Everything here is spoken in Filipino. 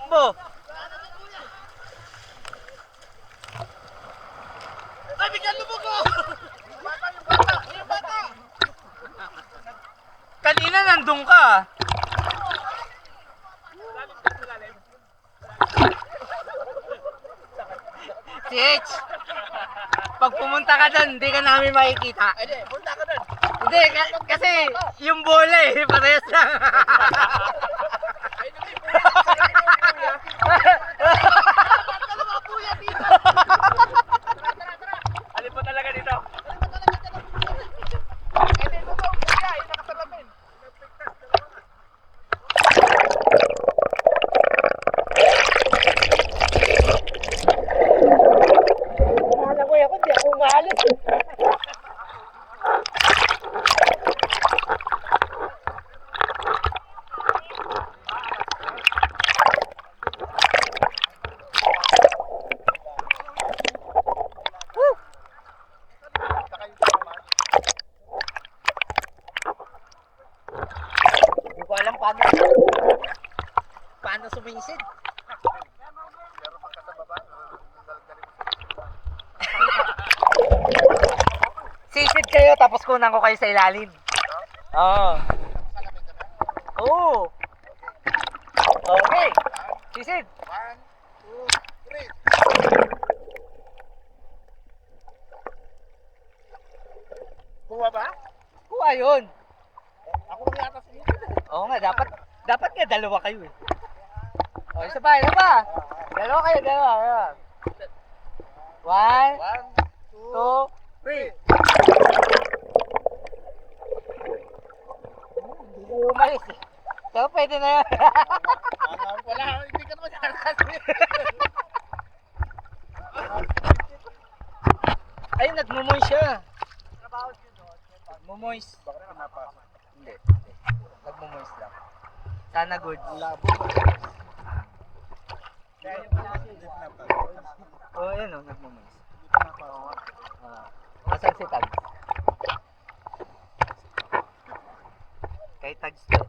Takbo. Ay, bigyan mo ko! Yung bata! Kanina nandun ka. Si H, pag pumunta ka doon, hindi ka namin makikita. Ay, di, punta ka doon. Hindi, kasi yung bola eh, parehas lang. Ay, hindi po yan. Bakit ka lumabuya dito? Alin po talaga dito? Eh, dito daw, kuya, yung nakasalamin. Wala ko yan, hindi ako umalis. Hindi ko alam paano sumisid. Sisid kayo tapos kunan ko kayo sa ilalim. Oo. Oo. Okay. Sisid. 1, 2, 3. Kuha ba? Kuha yun. Ako lang yata sa inyo. Oo nga, dapat nga dalawa kayo eh. O, isa pa. Dalawa kayo. Ayan. 1, 1, 2, 3. Hindi kayo umalis eh. Pero pwede na yan. Wala, hindi ka naman nakakasali. Ay, nagmumoy siya. Trabaho siya doon. Nagmumoys. Bakit pinapasok? Hindi. Nagmumoys lang. Sana good. Labo. Kaya yung pinapasok. Oo, yun o, nagmumoys. Pinapasok. Asan si Tags? Kay Tags to.